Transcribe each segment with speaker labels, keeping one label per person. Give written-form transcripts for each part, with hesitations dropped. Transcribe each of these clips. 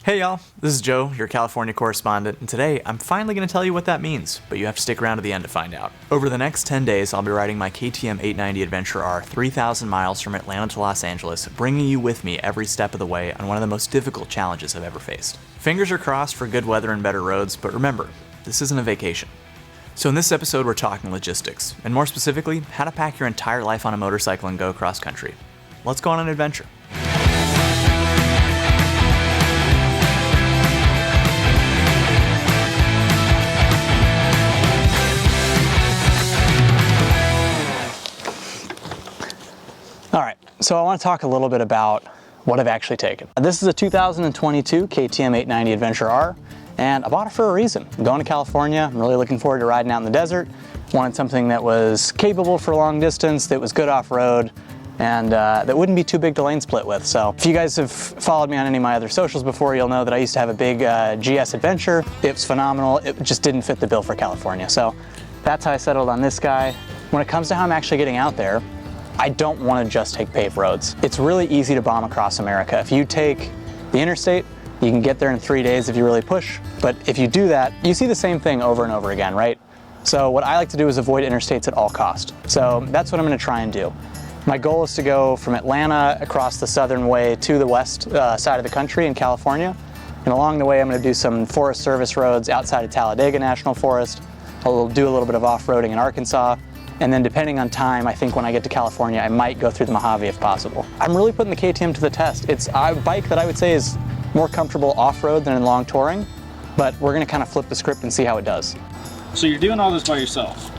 Speaker 1: Hey y'all, this is Joe, your California correspondent, and today I'm finally going to tell you what that means, but you have to stick around to the end to find out. Over the next 10 days, I'll be riding my KTM 890 Adventure R 3,000 miles from Atlanta to Los Angeles, bringing you with me every step of the way on one of the most difficult challenges I've ever faced. Fingers are crossed for good weather and better roads, but remember, this isn't a vacation. So in this episode, we're talking logistics, and more specifically, how to pack your entire life on a motorcycle and go cross country. Let's go on an adventure. Alright, so I want to talk a little bit about what I've actually taken. This is a 2022 KTM 890 Adventure R, and I bought it for a reason. I'm going to California, I'm really looking forward to riding out in the desert. Wanted something that was capable for long distance, that was good off-road, and that wouldn't be too big to lane split with. So if you guys have followed me on any of my other socials before, you'll know that I used to have a big GS Adventure. It was phenomenal, it just didn't fit the bill for California. So that's how I settled on this guy. When it comes to how I'm actually getting out there, I don't want to just take paved roads. It's really easy to bomb across America. If you take the interstate, you can get there in 3 days if you really push. But if you do that, you see the same thing over and over again, right? So what I like to do is avoid interstates at all cost. So that's what I'm going to try and do. My goal is to go from Atlanta across the southern way to the west side of the country in California. And along the way, I'm going to do some Forest Service roads outside of Talladega National Forest. I'll do a little bit of off-roading in Arkansas. And then depending on time, I think when I get to California, I might go through the Mojave if possible. I'm really putting the KTM to the test. It's a bike that I would say is more comfortable off-road than in long touring, but we're gonna kind of flip the script and see how it does.
Speaker 2: So you're doing all this by yourself?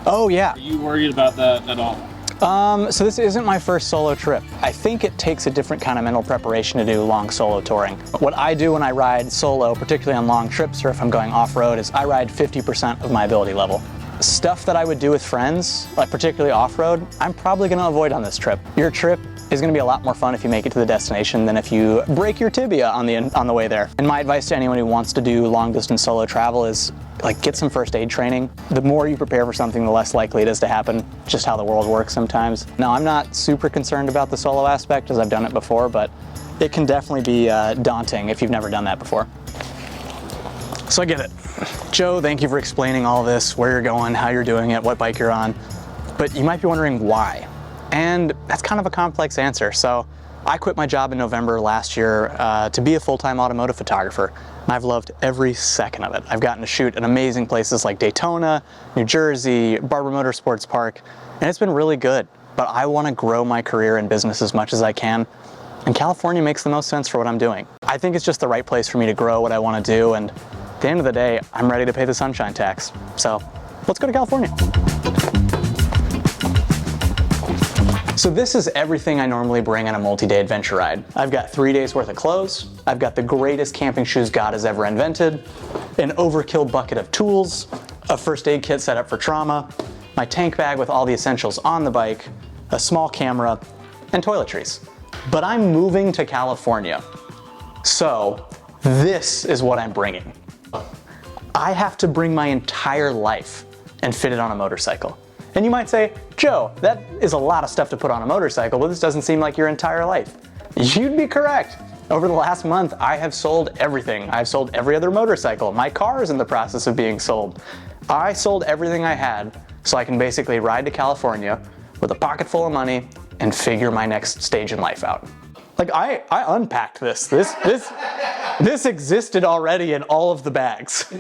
Speaker 1: Oh yeah.
Speaker 2: Are you worried about that at all?
Speaker 1: So this isn't my first solo trip. I think it takes a different kind of mental preparation to do long solo touring. What I do when I ride solo, particularly on long trips or if I'm going off-road, is I ride 50% of my ability level. Stuff that I would do with friends, like particularly off-road, I'm probably going to avoid on this trip. Your trip is going to be a lot more fun if you make it to the destination than if you break your tibia on the way there. And my advice to anyone who wants to do long-distance solo travel is get some first aid training. The more you prepare for something, the less likely it is to happen, just how the world works sometimes. Now, I'm not super concerned about the solo aspect as I've done it before, but it can definitely be daunting if you've never done that before. So I get it. Joe, thank you for explaining all this, where you're going, how you're doing it, what bike you're on. But you might be wondering why. And that's kind of a complex answer. So I quit my job in November last year to be a full-time automotive photographer. And I've loved every second of it. I've gotten to shoot in amazing places like Daytona, New Jersey, Barber Motorsports Park, and it's been really good. But I want to grow my career in business as much as I can. And California makes the most sense for what I'm doing. I think it's just the right place for me to grow what I want to do, and at the end of the day, I'm ready to pay the sunshine tax. So let's go to California. So this is everything I normally bring on a multi-day adventure ride. I've got 3 days worth of clothes. I've got the greatest camping shoes God has ever invented, an overkill bucket of tools, a first aid kit set up for trauma, my tank bag with all the essentials on the bike, a small camera, and toiletries. But I'm moving to California. So this is what I'm bringing. I have to bring my entire life and fit it on a motorcycle. And you might say, Joe, that is a lot of stuff to put on a motorcycle, but this doesn't seem like your entire life. You'd be correct. Over the last month, I have sold everything. I've sold every other motorcycle. My car is in the process of being sold. I sold everything I had so I can basically ride to California with a pocket full of money and figure my next stage in life out. I unpacked this. This existed already in all of the bags.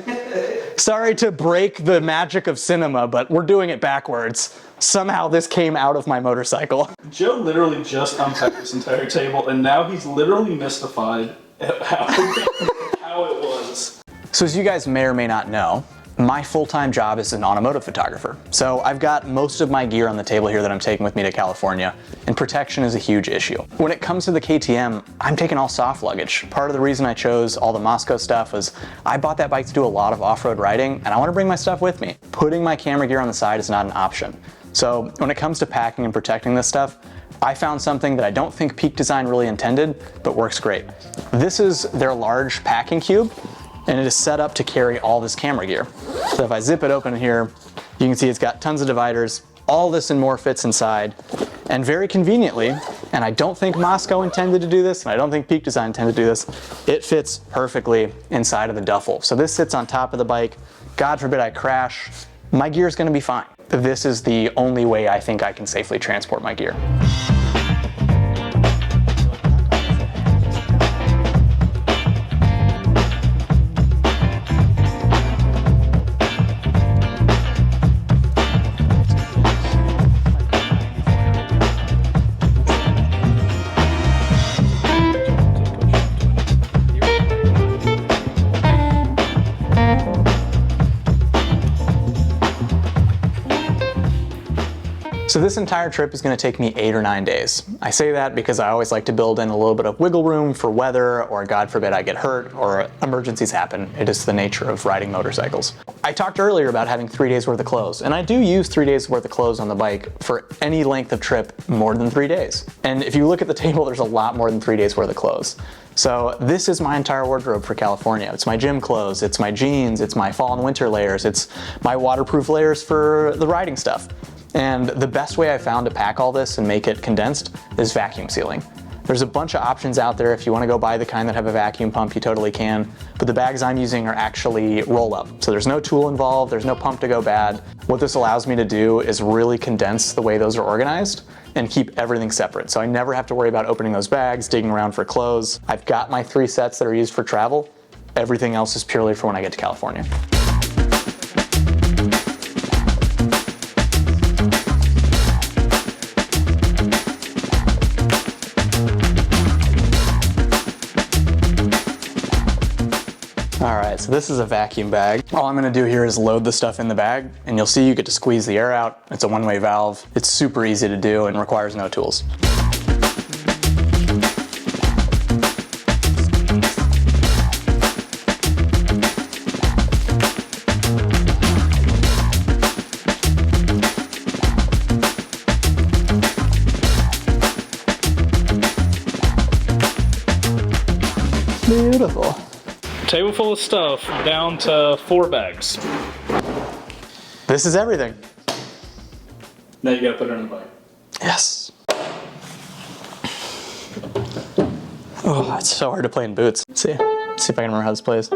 Speaker 1: Sorry to break the magic of cinema, but we're doing it backwards. Somehow this came out of my motorcycle.
Speaker 2: Joe literally just unpacked this entire table, and now he's literally mystified at how it was.
Speaker 1: So as you guys may or may not know, my full-time job is an automotive photographer. So I've got most of my gear on the table here that I'm taking with me to California, and protection is a huge issue. When it comes to the KTM, I'm taking all soft luggage. Part of the reason I chose all the Moscow stuff was I bought that bike to do a lot of off-road riding, and I want to bring my stuff with me. Putting my camera gear on the side is not an option. So when it comes to packing and protecting this stuff, I found something that I don't think Peak Design really intended, but works great. This is their large packing cube, and it is set up to carry all this camera gear. So if I zip it open here, you can see it's got tons of dividers. All this and more fits inside. And very conveniently, And I don't think Moscow intended to do this, and I don't think Peak Design intended to do this. It fits perfectly inside of the duffel. So this sits on top of the bike. God forbid I crash, my gear is gonna be fine. This is the only way I think I can safely transport my gear. So this entire trip is going to take me 8 or 9 days. I say that because I always like to build in a little bit of wiggle room for weather, or God forbid I get hurt, or emergencies happen. It is the nature of riding motorcycles. I talked earlier about having 3 days worth of clothes, and I do use 3 days worth of clothes on the bike for any length of trip more than 3 days. And if you look at the table, there's a lot more than 3 days worth of clothes. So this is my entire wardrobe for California. It's my gym clothes, it's my jeans, it's my fall and winter layers, it's my waterproof layers for the riding stuff. And the best way I found to pack all this and make it condensed is vacuum sealing. There's a bunch of options out there. If you want to go buy the kind that have a vacuum pump, you totally can. But the bags I'm using are actually roll up. So there's no tool involved, there's no pump to go bad. What this allows me to do is really condense the way those are organized and keep everything separate. So I never have to worry about opening those bags, digging around for clothes. I've got my 3 sets that are used for travel. Everything else is purely for when I get to California. All right, so this is a vacuum bag. All I'm gonna do here is load the stuff in the bag, and you'll see you get to squeeze the air out. It's a one-way valve. It's super easy to do and requires no tools. Beautiful.
Speaker 2: Table full of stuff, down to 4 bags.
Speaker 1: This is everything.
Speaker 2: Now you gotta put it in the bike.
Speaker 1: Yes. Oh, it's so hard to play in boots. Let's see if I can remember how this plays.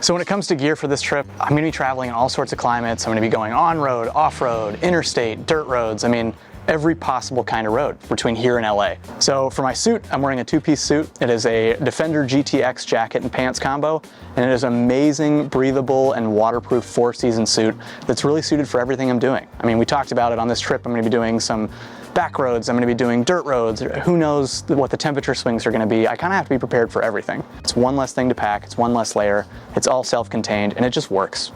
Speaker 1: So when it comes to gear for this trip, I'm gonna be traveling in all sorts of climates. I'm gonna be going on-road, off-road, interstate, dirt roads. I mean, every possible kind of road between here and LA. So for my suit, I'm wearing a 2-piece suit. It is a Defender GTX jacket and pants combo, and it is an amazing, breathable, and waterproof 4-season suit that's really suited for everything I'm doing. I mean, we talked about it on this trip. I'm gonna be doing some back roads, I'm gonna be doing dirt roads, who knows what the temperature swings are gonna be. I kinda have to be prepared for everything. It's one less thing to pack, it's one less layer, it's all self-contained, and it just works.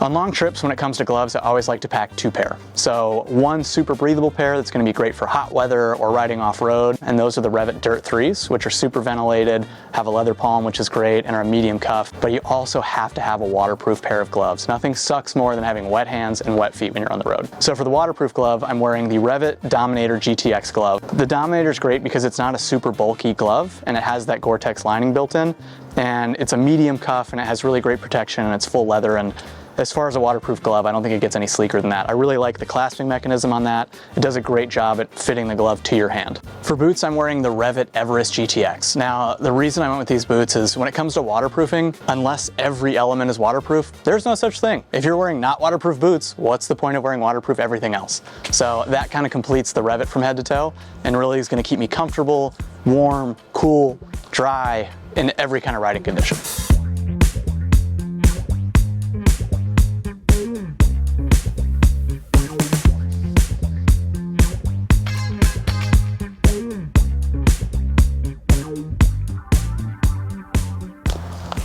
Speaker 1: On long trips, when it comes to gloves, I always like to pack 2 pair. So one super breathable pair that's gonna be great for hot weather or riding off-road, and those are the REV'IT Dirt 3s, which are super ventilated, have a leather palm, which is great, and are a medium cuff, but you also have to have a waterproof pair of gloves. Nothing sucks more than having wet hands and wet feet when you're on the road. So for the waterproof glove, I'm wearing the REV'IT Dominator GTX glove. The Dominator is great because it's not a super bulky glove, and it has that Gore-Tex lining built in, and it's a medium cuff, and it has really great protection, and it's full leather, and as far as a waterproof glove, I don't think it gets any sleeker than that. I really like the clasping mechanism on that. It does a great job at fitting the glove to your hand. For boots, I'm wearing the REV'IT Everest GTX. Now, the reason I went with these boots is when it comes to waterproofing, unless every element is waterproof, there's no such thing. If you're wearing not waterproof boots, what's the point of wearing waterproof everything else? So that kind of completes the REV'IT from head to toe, and really is gonna keep me comfortable, warm, cool, dry, in every kind of riding condition.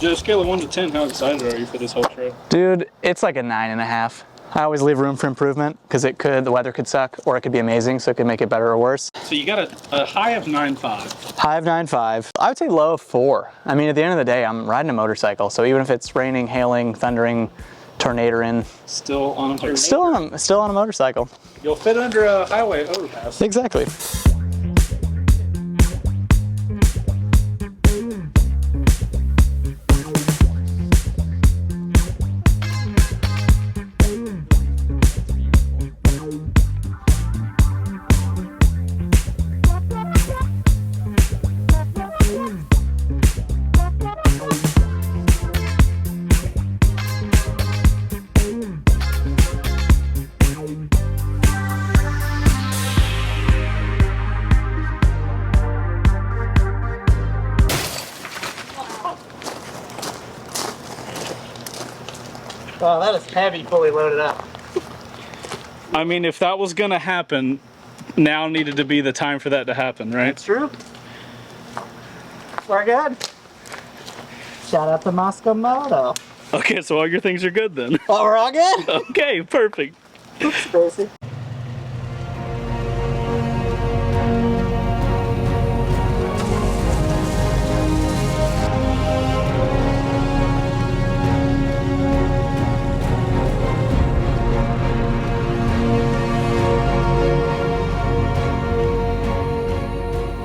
Speaker 2: On a scale of 1 to 10, how excited are you for this whole trip?
Speaker 1: Dude, it's like a 9.5. I always leave room for improvement because the weather could suck or it could be amazing, so it could make it better or worse.
Speaker 2: So you got a high of 9.5.
Speaker 1: High of 9.5. I would say low of 4. I mean, at the end of the day, I'm riding a motorcycle, so even if it's raining, hailing, thundering, Tornado-ing.
Speaker 2: Still on a
Speaker 1: Still on a motorcycle.
Speaker 2: You'll fit under a highway overpass.
Speaker 1: Exactly. Wow, that is heavy, fully loaded up.
Speaker 2: I mean, if that was gonna happen, now needed to be the time for that to happen, right?
Speaker 1: That's true. We're good. Shout out to Moscow Moto.
Speaker 2: Okay, so all your things are good then.
Speaker 1: Oh, we're all good?
Speaker 2: Okay, perfect.
Speaker 1: Oops, Gracie.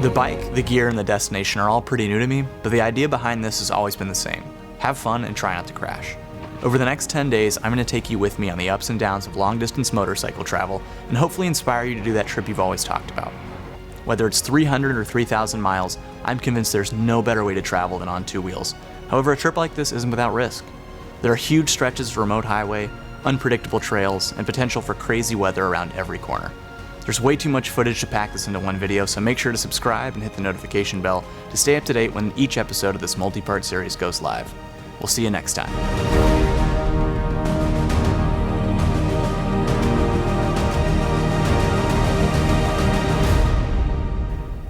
Speaker 1: The bike, the gear, and the destination are all pretty new to me, but the idea behind this has always been the same. Have fun and try not to crash. Over the next 10 days, I'm going to take you with me on the ups and downs of long-distance motorcycle travel and hopefully inspire you to do that trip you've always talked about. Whether it's 300 or 3,000 miles, I'm convinced there's no better way to travel than on two wheels. However, a trip like this isn't without risk. There are huge stretches of remote highway, unpredictable trails, and potential for crazy weather around every corner. There's way too much footage to pack this into one video, so make sure to subscribe and hit the notification bell to stay up to date when each episode of this multi-part series goes live. We'll see you next time.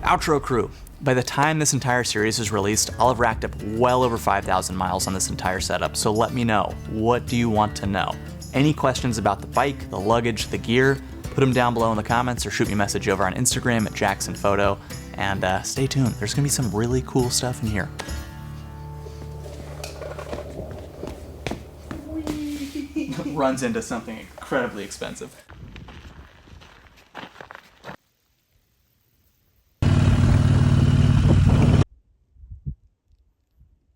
Speaker 1: Outro crew. By the time this entire series is released, I'll have racked up well over 5,000 miles on this entire setup, so let me know. What do you want to know? Any questions about the bike, the luggage, the gear? Put them down below in the comments or shoot me a message over on Instagram at JacksonPhoto. And stay tuned, there's gonna be some really cool stuff in here. Runs into something incredibly expensive.